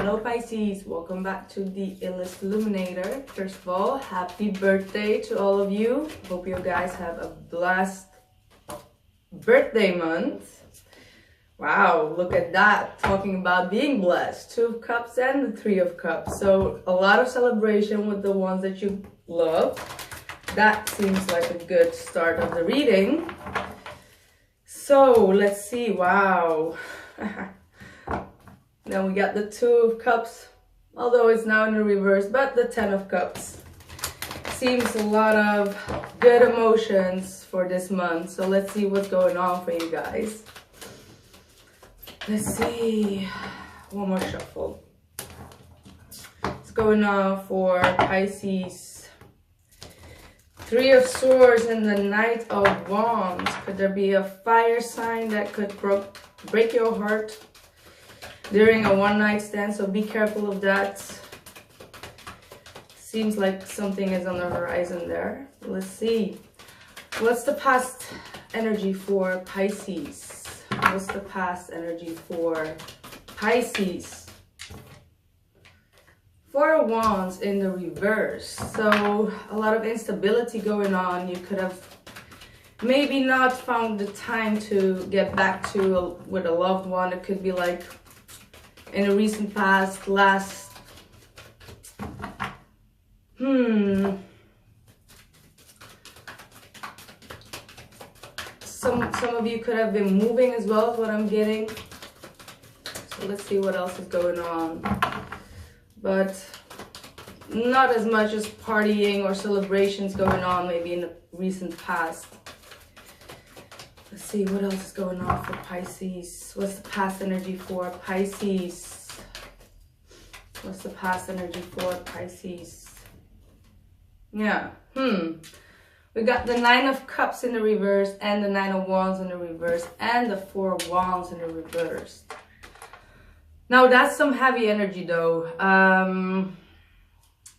Hello Pisces, welcome back to the illest illuminator. First of all, happy birthday to all of you. Hope you guys have a blessed birthday month. Wow, look at that, talking about being blessed. 2 of Cups and the 3 of Cups. So a lot of celebration with the ones that you love. That seems like a good start of the reading. So let's see, wow. Then we got the 2 of Cups, although it's now in the reverse, but the 10 of Cups. Seems a lot of good emotions for this month. So let's see what's going on for you guys. Let's see. One more shuffle. What's going on for Pisces? 3 of Swords and the Knight of Wands. Could there be a fire sign that could break your heart during a one-night stand? So be careful of that. Seems like something is on the horizon there. Let's see. What's the past energy for Pisces? What's the past energy for Pisces? 4 of Wands in the reverse. So a lot of instability going on. You could have maybe not found the time to get back to with a loved one. It could be like in a recent past, some of you could have been moving as well, is what I'm getting. So let's see what else is going on. But not as much as partying or celebrations going on maybe in the recent past. Let's see what else is going on for Pisces. What's the past energy for Pisces? What's the past energy for Pisces? Yeah. We got the 9 of Cups in the reverse and the 9 of Wands in the reverse and the 4 of Wands in the reverse. Now that's some heavy energy though.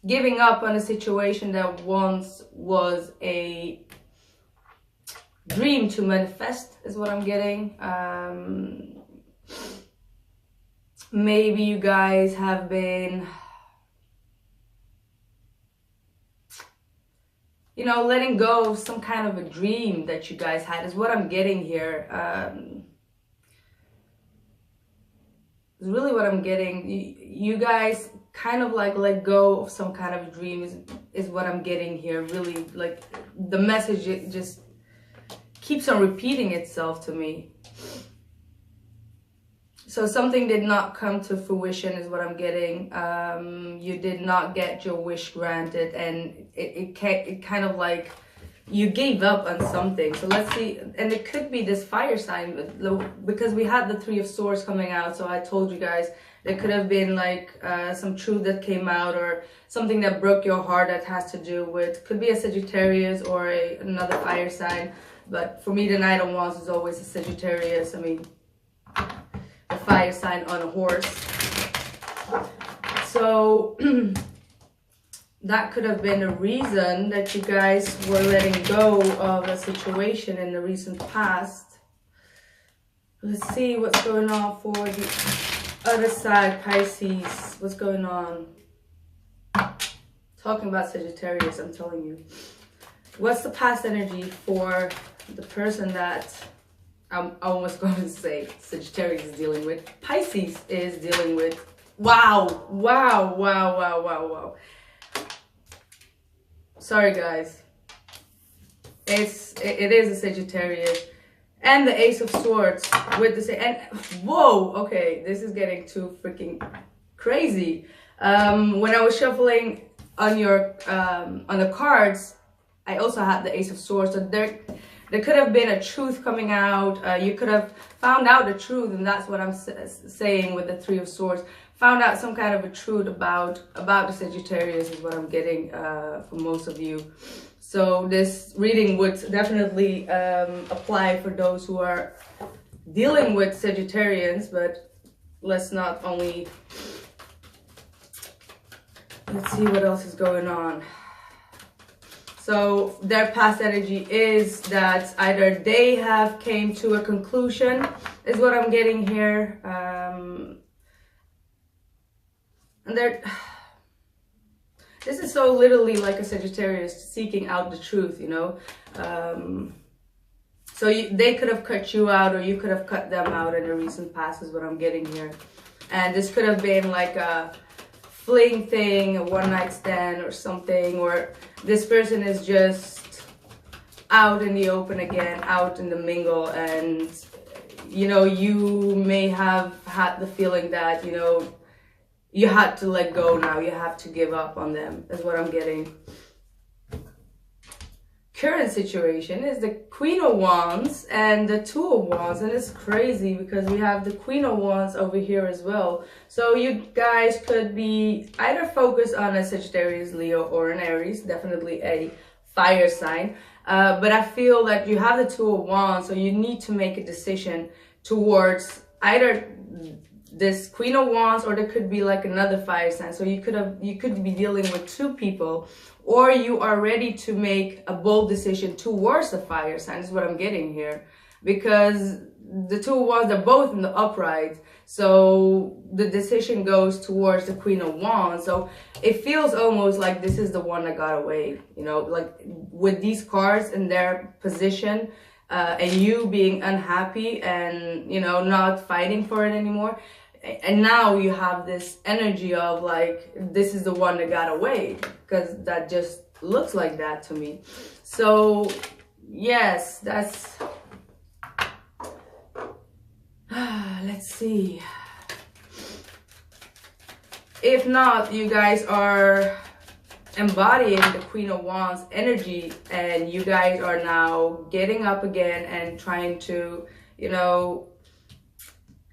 Giving up on a situation that once was a dream to manifest is what I'm getting. Maybe you guys have been, you know, letting go of some kind of a dream that you guys had is what I'm getting here. Is really what I'm getting. You guys kind of like let go of some kind of dream is what I'm getting here. Really, like the message, it just keeps on repeating itself to me. So something did not come to fruition is what I'm getting. You did not get your wish granted, and it kind of like you gave up on something. So let's see, and it could be this fire sign because we had the 3 of Swords coming out. So I told you guys there could have been like some truth that came out or something that broke your heart that has to do with, could be a Sagittarius or another fire sign. But for me, the Knight of Wands is always a Sagittarius. I mean, a fire sign on a horse. So that could have been a reason that you guys were letting go of a situation in the recent past. Let's see what's going on for the other side, Pisces. What's going on? Talking about Sagittarius, I'm telling you. What's the past energy for the person that I'm almost going to say Sagittarius is dealing with, Pisces is dealing with? Wow. Sorry guys, it is a Sagittarius, and the Ace of Swords with the same, and whoa, okay, this is getting too freaking crazy. When I was shuffling on your on the cards, I also had the Ace of Swords. So there could have been a truth coming out. You could have found out the truth, and that's what I'm saying with the 3 of Swords. Found out some kind of a truth about the Sagittarius is what I'm getting for most of you. So this reading would definitely apply for those who are dealing with Sagittarians, but let's not only, let's see what else is going on. So their past energy is that either they have came to a conclusion is what I'm getting here. And this is so literally like a Sagittarius seeking out the truth, you know. So they could have cut you out, or you could have cut them out in the recent past is what I'm getting here. And this could have been like a fling thing, a one-night stand or something, or this person is just out in the open again, out in the mingle, and you know, you may have had the feeling that, you know, you had to let go now, you have to give up on them, is what I'm getting. Current situation is the Queen of Wands and the Two of Wands, and it's crazy because we have the Queen of Wands over here as well. So you guys could be either focused on a Sagittarius, Leo, or an Aries, definitely a fire sign. But I feel that you have the Two of Wands, so you need to make a decision towards either this Queen of Wands, or there could be like another fire sign. So you could be dealing with two people, or you are ready to make a bold decision towards the fire sign is what I'm getting here. Because the Two of Wands, they're both in the upright. So the decision goes towards the Queen of Wands. So it feels almost like this is the one that got away, you know, like with these cards in their position, and you being unhappy and, you know, not fighting for it anymore. And now you have this energy of like, this is the one that got away, because that just looks like that to me. So yes, that's, let's see. If not, you guys are embodying the Queen of Wands energy, and you guys are now getting up again and trying to, you know,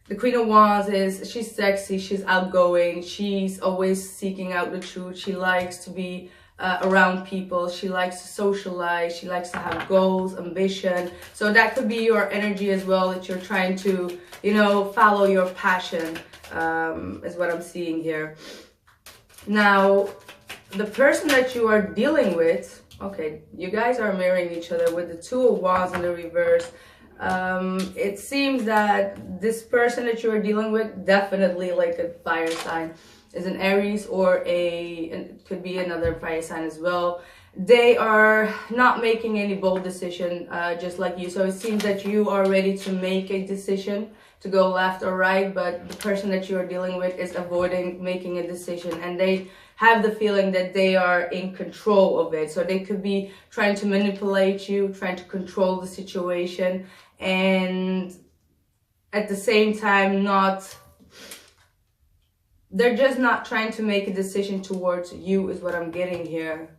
the Queen of Wands she's sexy, she's outgoing, she's always seeking out the truth, she likes to be around people, she likes to socialize, she likes to have goals, ambition. So that could be your energy as well, that you're trying to, you know, follow your passion, is what I'm seeing here. Now, the person that you are dealing with, okay, you guys are mirroring each other with the Two of Wands in the reverse. It seems that this person that you are dealing with, definitely like a fire sign, is an Aries, or it could be another fire sign as well. They are not making any bold decision, just like you. So it seems that you are ready to make a decision to go left or right, but the person that you are dealing with is avoiding making a decision, and they have the feeling that they are in control of it. So they could be trying to manipulate you, trying to control the situation, and at the same time they're just not trying to make a decision towards you is what I'm getting here.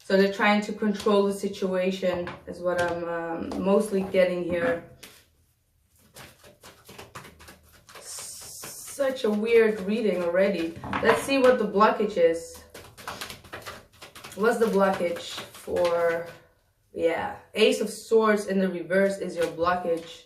So they're trying to control the situation is what I'm mostly getting here. Such a weird reading already. Let's see what the blockage is. What's the blockage for, yeah, Ace of Swords in the reverse is your blockage.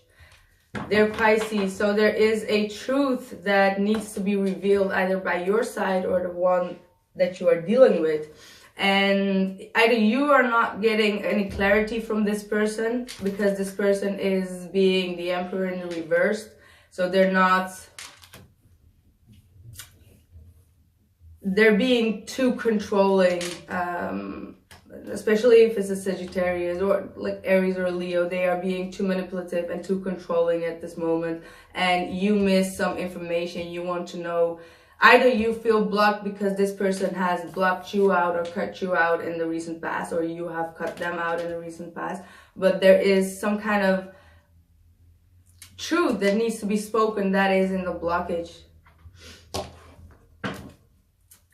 They're Pisces, so there is a truth that needs to be revealed either by your side or the one that you are dealing with. And either you are not getting any clarity from this person, because this person is being the Emperor in the reverse. So they're being too controlling, especially if it's a Sagittarius or like Aries or a Leo. They are being too manipulative and too controlling at this moment, and you miss some information. You want to know, either you feel blocked because this person has blocked you out or cut you out in the recent past, or you have cut them out in the recent past, but there is some kind of truth that needs to be spoken that is in the blockage.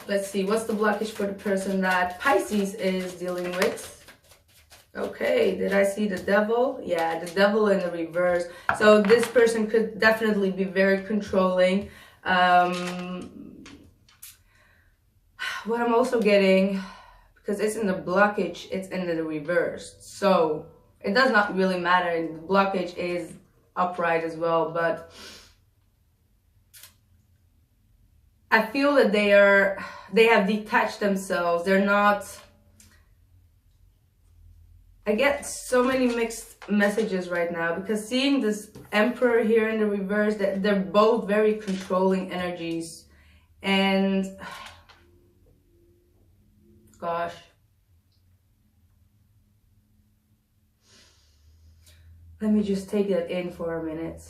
Let's see, what's the blockage for the person that Pisces is dealing with? Okay, did I see the Devil? Yeah, the Devil in the reverse. So this person could definitely be very controlling. What I'm also getting, because it's in the blockage, it's in the reverse. So it does not really matter. The blockage is upright as well, but I feel that they have detached themselves. They're not, I get so many mixed messages right now, because seeing this Emperor here in the reverse, that they're both very controlling energies, And gosh, let me just take that in for a minute.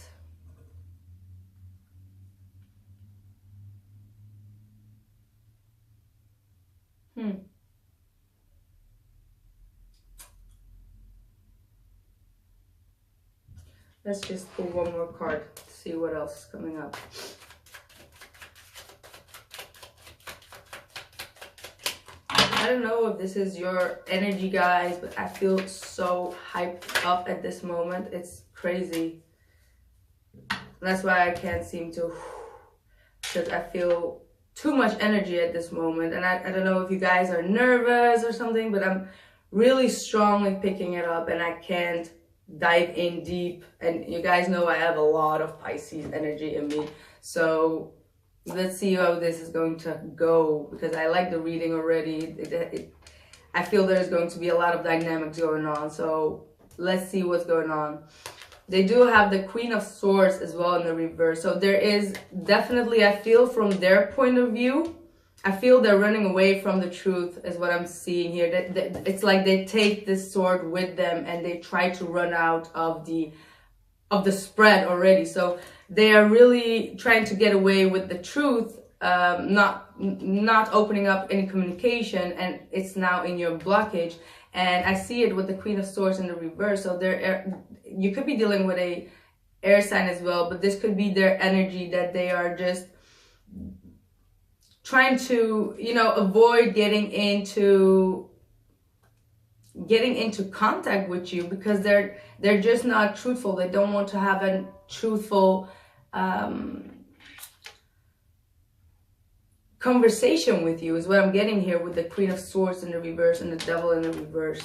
Let's just pull one more card to see what else is coming up. I don't know if this is your energy, guys, but I feel so hyped up at this moment. It's crazy. That's why I can't seem to, because I feel too much energy at this moment. And I don't know if you guys are nervous or something, but I'm really strongly picking it up and I can't dive in deep. And you guys know I have a lot of Pisces energy in me. So let's see how this is going to go, because I like the reading already. I feel there's going to be a lot of dynamics going on. So let's see what's going on. They do have the Queen of Swords as well in the reverse. So there is definitely, I feel from their point of view, I feel they're running away from the truth is what I'm seeing here. It's like they take this sword with them and they try to run out of the spread already. So they are really trying to get away with the truth, not opening up any communication, and it's now in your blockage. And I see it with the Queen of Swords in the reverse. So you could be dealing with a air sign as well, but this could be their energy that they are just trying to, you know, avoid getting into contact with you, because they're just not truthful. They don't want to have a truthful conversation with you, is what I'm getting here with the Queen of Swords in the reverse and the Devil in the reverse.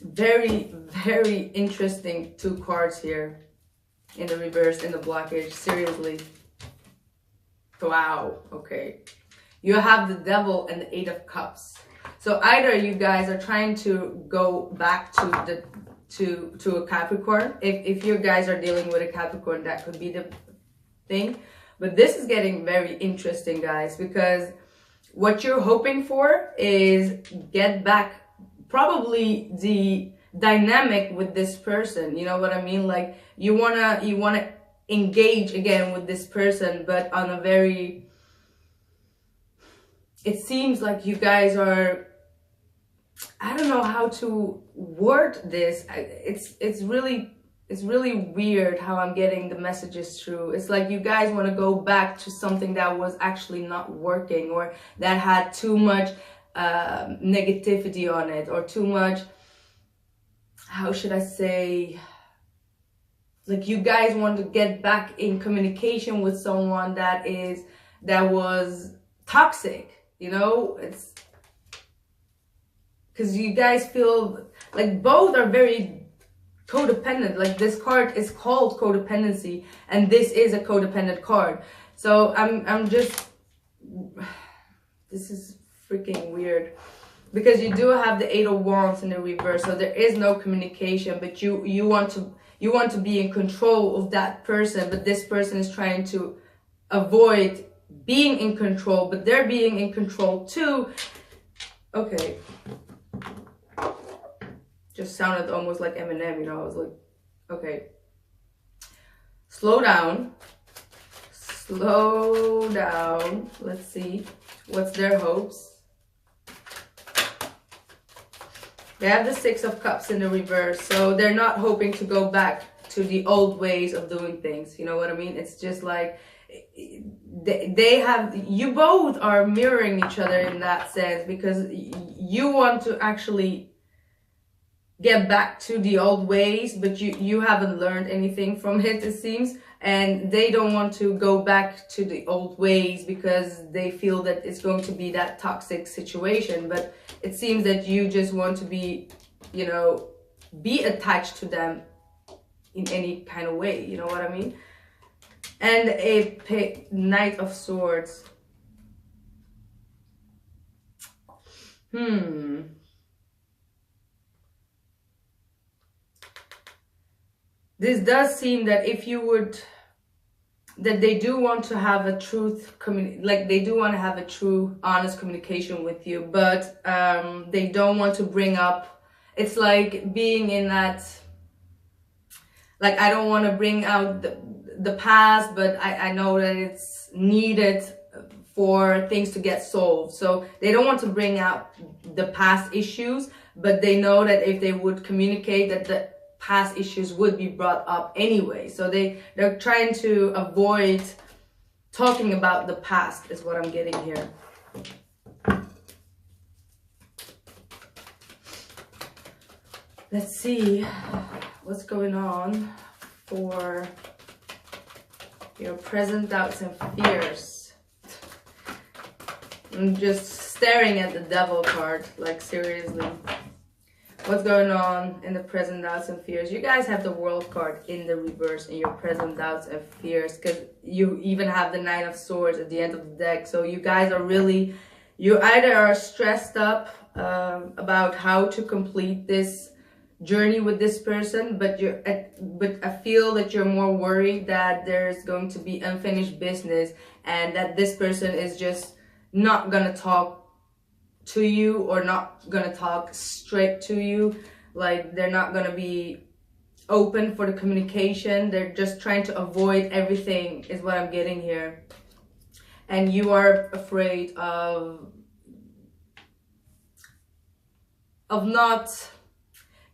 Very, very interesting two cards here in the reverse, in the blockage. Seriously. Wow. Okay. You have the Devil and the Eight of Cups. So either you guys are trying to go back to a Capricorn. If you guys are dealing with a Capricorn, that could be the thing. But this is getting very interesting, guys, because what you're hoping for is get back probably the dynamic with this person. You know what I mean? Like you wanna engage again with this person, but on a very, it seems like you guys are, I don't know how to word this. It's really weird how I'm getting the messages through. It's like you guys want to go back to something that was actually not working, or that had too much negativity on it, or too much, how should I say, like you guys want to get back in communication with someone that was toxic, you know? It's because you guys feel like both are very codependent. Like this card is called codependency, and this is a codependent card. So I'm just, this is freaking weird, because you do have the Eight of Wands in the reverse. So there is no communication, but you want to be in control of that person, but this person is trying to avoid being in control, but they're being in control too. Okay. Just sounded almost like Eminem, you know. I was like, okay. Slow down. Slow down. Let's see. What's their hopes? They have the Six of Cups in the reverse. So they're not hoping to go back to the old ways of doing things. You know what I mean? It's just like they have, you both are mirroring each other in that sense, because you want to actually get back to the old ways, but you haven't learned anything from it, it seems. And they don't want to go back to the old ways because they feel that it's going to be that toxic situation. But it seems that you just want to be, you know, be attached to them in any kind of way, you know what I mean? And a Knight of Swords. This does seem that if you would, that they do want to have a like they do want to have a true, honest communication with you, but they don't want to bring up, it's like being in that, like, I don't want to bring out the past, but I know that it's needed for things to get solved. So they don't want to bring out the past issues, but they know that if they would communicate, that the past issues would be brought up anyway. So they're trying to avoid talking about the past, is what I'm getting here. Let's see what's going on for your present doubts and fears. I'm just staring at the devil card, like, seriously. What's going on in the present doubts and fears? You guys have the world card in the reverse in your present doubts and fears, because you even have the 9 of swords at the end of the deck. So you guys are really, you either are stressed up about how to complete this journey with this person, but I feel that you're more worried that there's going to be unfinished business, and that this person is just not gonna talk to you, or not gonna talk straight to you. Like, they're not gonna be open for the communication. They're just trying to avoid everything, is what I'm getting here. And you are afraid of not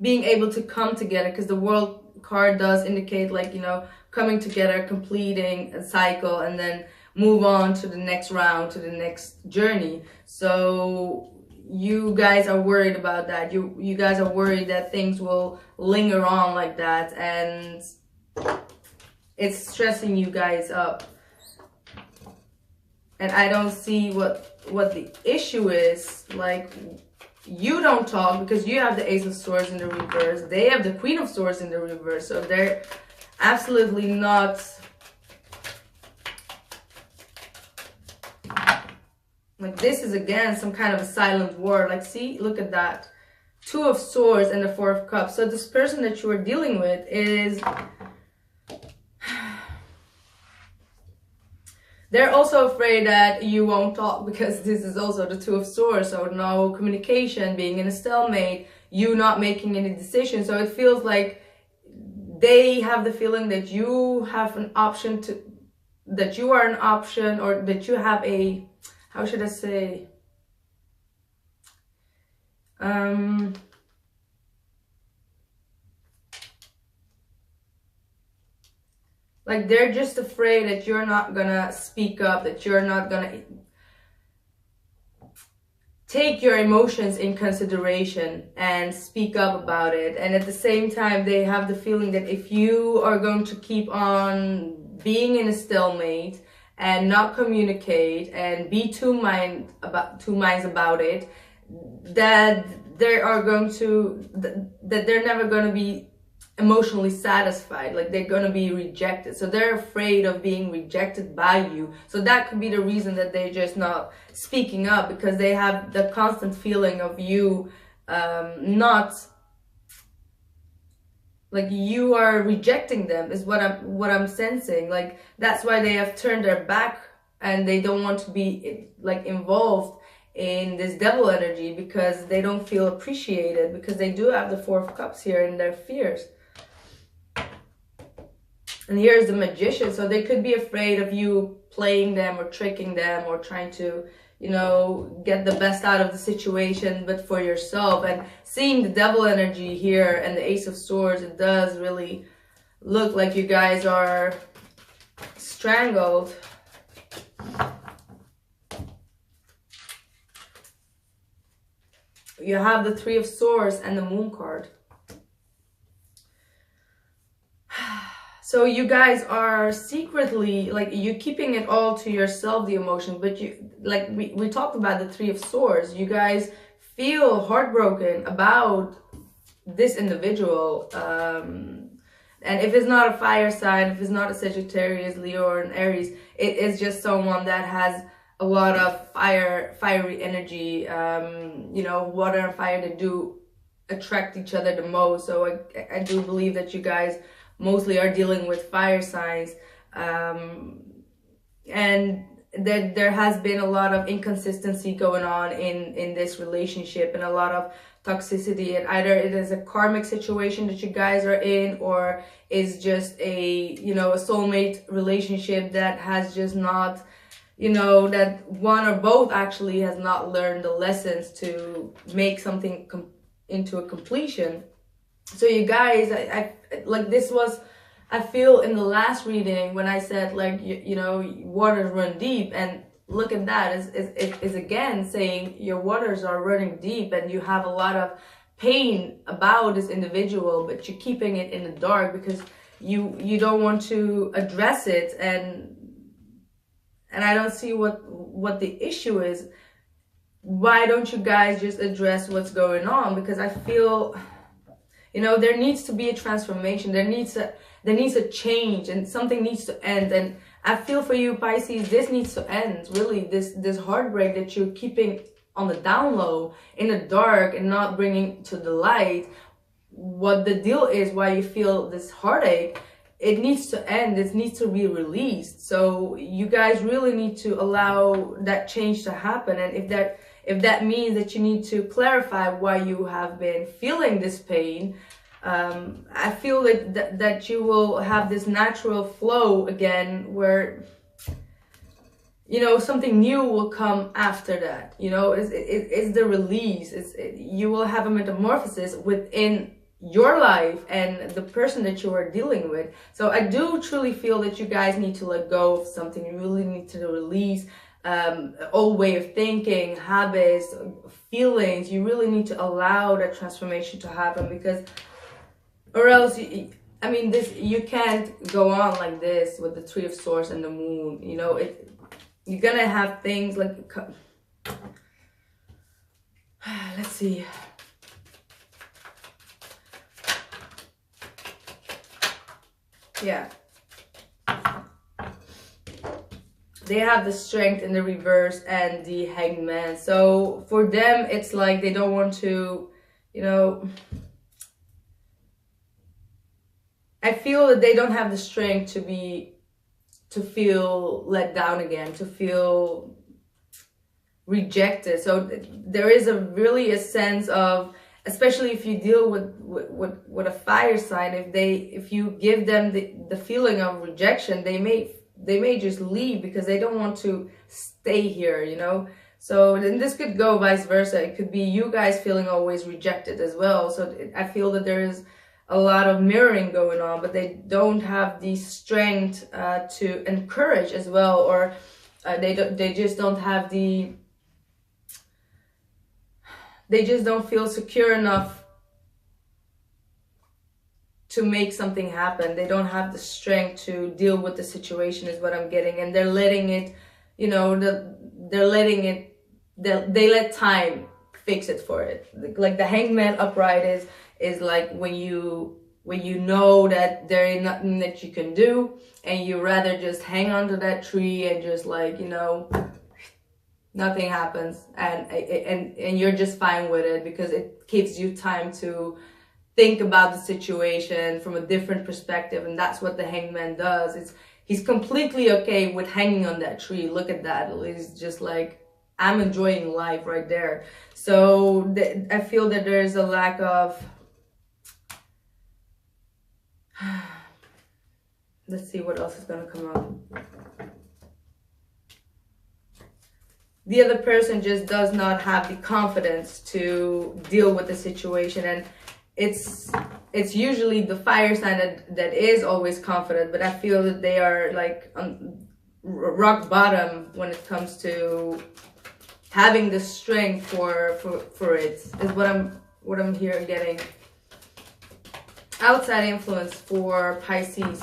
being able to come together, because the world card does indicate, like, you know, coming together, completing a cycle, and then move on to the next round, to the next journey. So you guys are worried about that. You guys are worried that things will linger on like that, and it's stressing you guys up. And I don't see what the issue is. Like, you don't talk because you have the Ace of Swords in the reverse. They have the Queen of Swords in the reverse. So they're absolutely not, like, this is again some kind of a silent war. Like, see, look at that. 2 of Swords and the 4 of Cups. So this person that you are dealing with is, they're also afraid that you won't talk, because this is also the 2 of Swords. So no communication, being in a stalemate, you not making any decisions. So it feels like they have the feeling that you have an option to, that you are an option, or that you have a, how should I say? Like, they're just afraid that you're not gonna speak up, that you're not gonna take your emotions in consideration and speak up about it. And at the same time, they have the feeling that if you are going to keep on being in a stalemate and not communicate and be two minds about it, that they are going to, that they're never going to be emotionally satisfied. Like, they're going to be rejected. So they're afraid of being rejected by you. So that could be the reason that they're just not speaking up, because they have the constant feeling of you not, like, you are rejecting them, is what I'm sensing. Like, that's why they have turned their back, and they don't want to be, like, involved in this devil energy, because they don't feel appreciated, because they do have the 4 of Cups here in their fears. And here's the Magician. So they could be afraid of you playing them or tricking them, or trying to, you know, get the best out of the situation, but for yourself. And seeing the devil energy here and the Ace of Swords, it does really look like you guys are strangled. You have the 3 of Swords and the Moon card. So you guys are secretly, like, you're keeping it all to yourself, the emotions, but you, like, we talked about the 3 of Swords. You guys feel heartbroken about this individual. And if it's not a fire sign, if it's not a Sagittarius, Leo, or an Aries, it is just someone that has a lot of fiery energy. You know, water and fire, they do attract each other the most. So I do believe that you guys mostly are dealing with fire signs. and that there has been a lot of inconsistency going on in this relationship, and a lot of toxicity, and either it is a karmic situation that you guys are in, or is just a, you know, a soulmate relationship that has just not, you know, that one or both actually has not learned the lessons to make something into a completion. So you guys, I like, this was, I feel in the last reading when I said, like, you know, waters run deep, and look at that, is again saying your waters are running deep and you have a lot of pain about this individual, but you're keeping it in the dark because you don't want to address it, and I don't see what the issue is. Why don't you guys just address what's going on? Because I feel, you know, there needs to be a transformation. There needs a change, and something needs to end. And I feel for you, Pisces, this needs to end. Really, this heartbreak that you're keeping on the down low, in the dark, and not bringing to the light what the deal is, why you feel this heartache. It needs to end. It needs to be released. So you guys really need to allow that change to happen. And if that means that you need to clarify why you have been feeling this pain, I feel that you will have this natural flow again, where, you know, something new will come after that. You know, it's the release. You will have a metamorphosis within your life and the person that you are dealing with. So I do truly feel that you guys need to let go of something. You really need to release old way of thinking, habits, feelings. You really need to allow that transformation to happen, because, or else, I mean, you can't go on like this with the Three of Swords and the Moon. You know, you're gonna have things like, let's see. Yeah. They have the Strength in the reverse and the Hangman. So for them, it's like they don't want to, you know, I feel that they don't have the strength to feel let down again, to feel rejected. So there is really a sense of, especially if you deal with a fire sign, if you give them the feeling of rejection, they may just leave because they don't want to stay here, you know. So then this could go vice versa. It could be you guys feeling always rejected as well. So I feel that there is a lot of mirroring going on, but they don't have the strength to encourage as well, or they just don't have they just don't feel secure enough to make something happen. They don't have the strength to deal with the situation, is what I'm getting. And they're letting it, you know, they're letting it, they let time fix it for it. Like the Hangman upright is like when you know that there ain't nothing that you can do, and you rather just hang onto that tree and just, like, you know, nothing happens, and you're just fine with it because it gives you time to think about the situation from a different perspective. And that's what the Hangman does. He's completely okay with hanging on that tree. Look at that. He's just like, I'm enjoying life right there. So I feel that there's a lack of, let's see what else is going to come up. The other person just does not have the confidence to deal with the situation, and it's usually the fire sign that is always confident, but I feel that they are like on rock bottom when it comes to having the strength for it, is what I'm here getting. Outside influence for Pisces.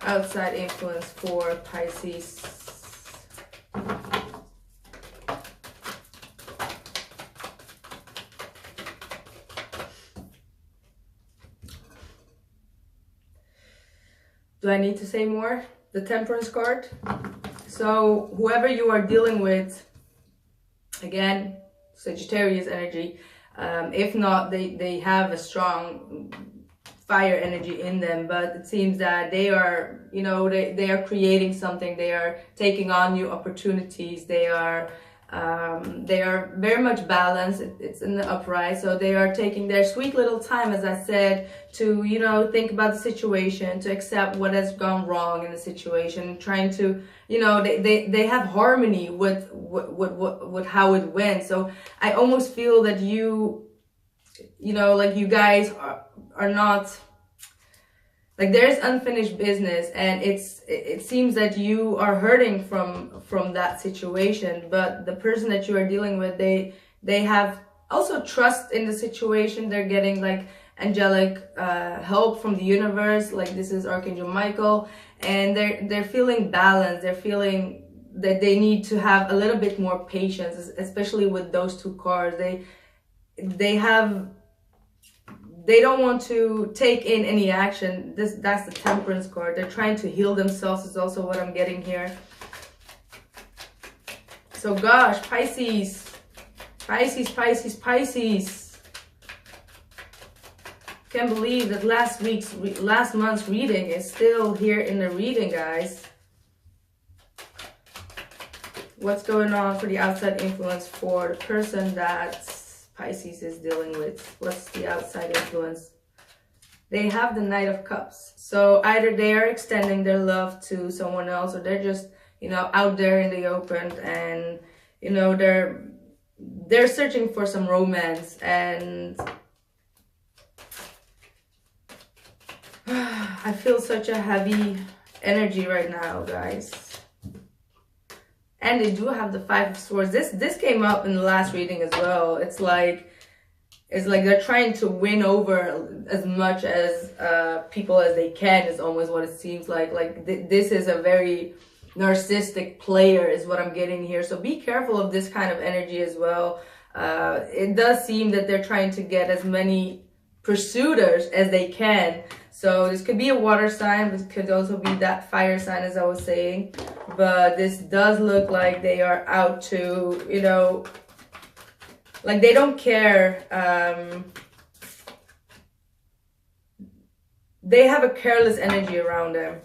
Outside influence for Pisces. Do I need to say more? The Temperance card. So whoever you are dealing with, again, Sagittarius energy. If not, they have a strong fire energy in them, but it seems that they are, you know, they are creating something. They are taking on new opportunities. They are very much balanced. It's in the upright, so they are taking their sweet little time, as I said, to, you know, think about the situation, to accept what has gone wrong in the situation, trying to, you know, they have harmony with how it went. So I almost feel that you know, like you guys are not, like there's unfinished business, and it seems that you are hurting from that situation, but the person that you are dealing with, they have also trust in the situation. They're getting like angelic help from the universe, like this is Archangel Michael, and they're feeling balanced. They're feeling that they need to have a little bit more patience, especially with those two cards. They don't want to take in any action. That's the Temperance card. They're trying to heal themselves is also what I'm getting here. So gosh, Pisces. Can't believe that last month's reading is still here in the reading, guys. What's going on for the outside influence for the person that Pisces is dealing with? What's the outside influence? They have the Knight of Cups. So either they are extending their love to someone else, or they're just, you know, out there in the open, and, you know, they're searching for some romance. And I feel such a heavy energy right now, guys. And they do have the Five of Swords. This came up in the last reading as well. It's like they're trying to win over as much as people as they can, is almost what it seems like. Like this is a very narcissistic player is what I'm getting here. So be careful of this kind of energy as well. It does seem that they're trying to get as many pursuers as they can. So this could be a water sign, but it could also be that fire sign, as I was saying. But this does look like they are out to, you know, like they don't care. They have a careless energy around them.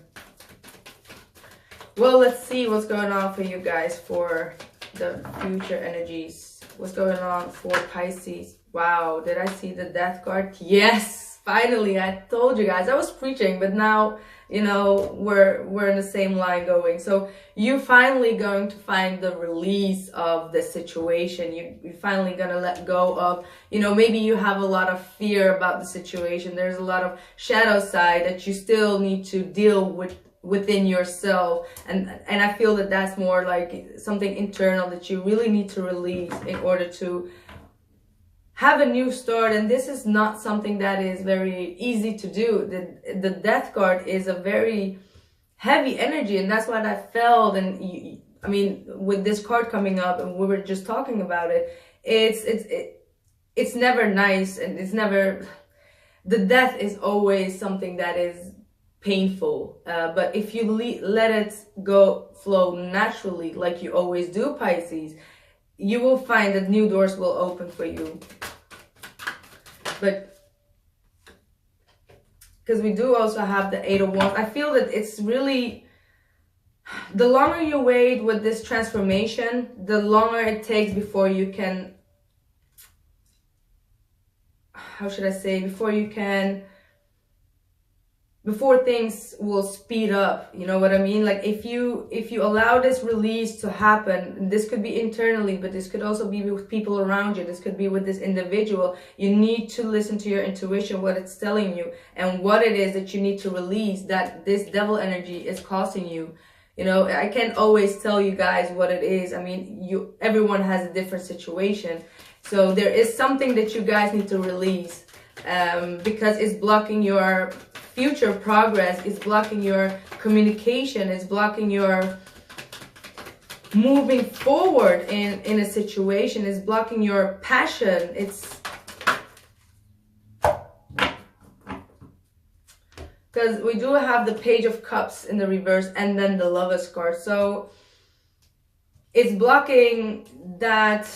Well, let's see what's going on for you guys for the future energies. What's going on for Pisces? Wow, did I see the Death card? Yes, finally. I told you guys, I was preaching, but now, you know, we're in the same line going. So you finally going to find the release of the situation. You're finally gonna let go of, you know, maybe you have a lot of fear about the situation. There's a lot of shadow side that you still need to deal with within yourself, and I feel that that's more like something internal that you really need to release in order to have a new start. And this is not something that is very easy to do. The Death card is a very heavy energy, and that's what I felt. And I mean, with this card coming up, and we were just talking about it, it's never nice, and it's never, the death is always something that is painful, but if you let it go flow naturally, like you always do, Pisces, you will find that new doors will open for you. But because we do also have the Eight of Wands, I feel that it's really, the longer you wait with this transformation, the longer it takes before you can, how should I say, before things will speed up, you know what I mean? Like if you allow this release to happen, this could be internally, but this could also be with people around you. This could be with this individual. You need to listen to your intuition, what it's telling you, and what it is that you need to release, that this devil energy is causing you. You know, I can't always tell you guys what it is. I mean, everyone has a different situation. So there is something that you guys need to release, because it's blocking your future progress, it's blocking your communication, it's blocking your moving forward in a situation, it's blocking your passion. It's because we do have the Page of Cups in the reverse and then the Lovers card. So it's blocking that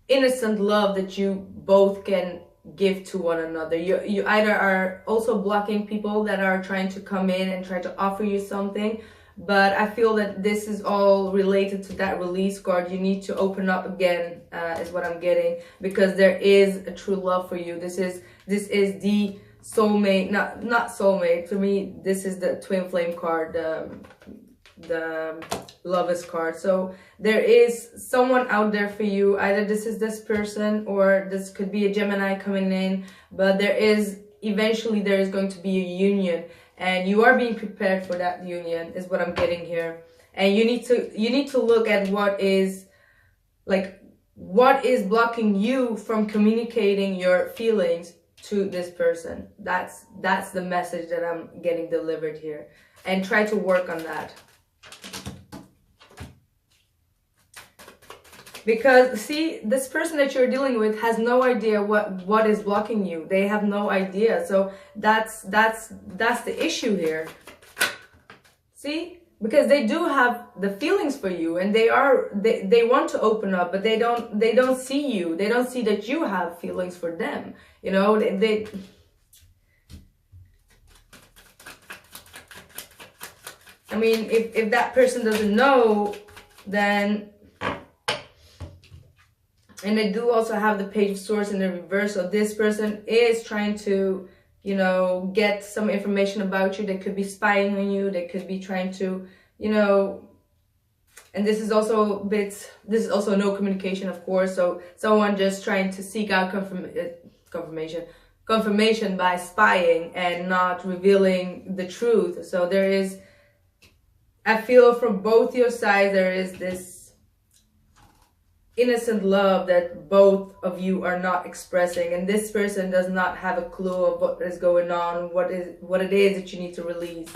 innocent love that you both can give to one another. You either are also blocking people that are trying to come in and try to offer you something, but I feel that this is all related to that release card. You need to open up again, is what I'm getting, because there is a true love for you. This is the soulmate, not soulmate. For me, this is the twin flame card, the Lovers card. So there is someone out there for you. Either this is this person, or this could be a Gemini coming in, but eventually there is going to be a union, and you are being prepared for that union, is what I'm getting here. And you need to look at what is blocking you from communicating your feelings to this person. That's the message that I'm getting delivered here, and try to work on that. Because see, this person that you're dealing with has no idea what is blocking you. They have no idea. So that's the issue here. See? Because they do have the feelings for you, and they want to open up, but they don't see you. They don't see that you have feelings for them. You know, I mean, if that person doesn't know, then, and they do also have the Page of Swords in the reverse. So this person is trying to, you know, get some information about you. They could be spying on you. They could be trying to, you know, and this is also no communication, of course. So someone just trying to seek out confirmation by spying and not revealing the truth. So there is, I feel from both your sides, there is this innocent love that both of you are not expressing, and this person does not have a clue of what is going on, what it is that you need to release.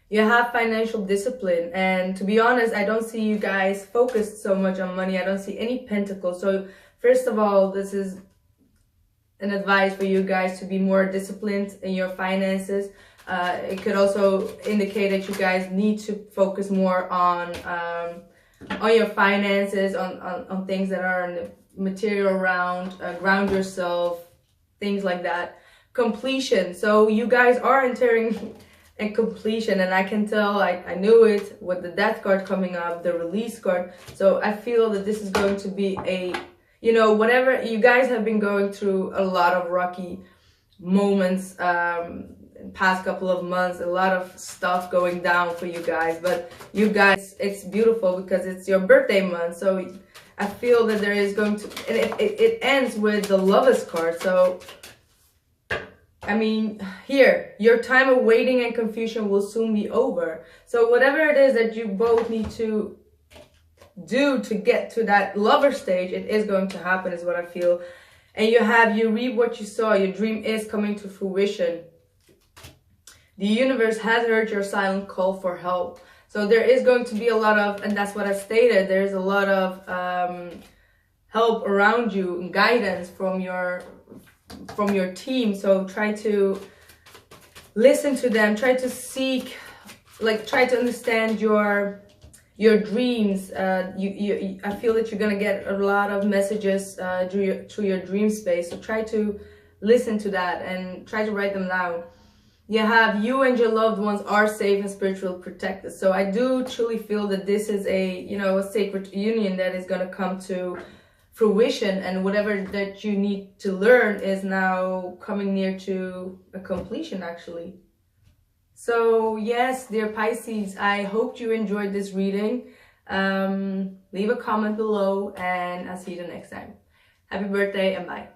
You have financial discipline, and to be honest, I don't see you guys focused so much on money. I don't see any pentacles. So first of all, this is an advice for you guys to be more disciplined in your finances. It could also indicate that you guys need to focus more on your finances, on things that are in the material round, ground yourself, things like that. Completion. So you guys are entering a completion, and I can tell, I knew it with the Death card coming up, the Release card. So I feel that this is going to be a, you know, whatever, you guys have been going through a lot of rocky moments, past couple of months, a lot of stuff going down for you guys, but you guys, it's beautiful because it's your birthday month. So I feel that there is going to, and it ends with the Lovers card. So I mean, here, your time of waiting and confusion will soon be over. So whatever it is that you both need to do to get to that lover stage, it is going to happen, is what I feel. And you reap what you sow. Your dream is coming to fruition. The universe has heard your silent call for help. So there is going to be a lot of, and that's what I stated, there's a lot of help around you and guidance from your team. So try to listen to them, try to seek, try to understand your dreams. I feel that you're gonna get a lot of messages through your dream space. So try to listen to that and try to write them down. You and your loved ones are safe and spiritually protected. So I do truly feel that this is a sacred union that is gonna come to fruition, and whatever that you need to learn is now coming near to a completion, actually. So yes, dear Pisces, I hope you enjoyed this reading. Leave a comment below, and I'll see you the next time. Happy birthday and bye.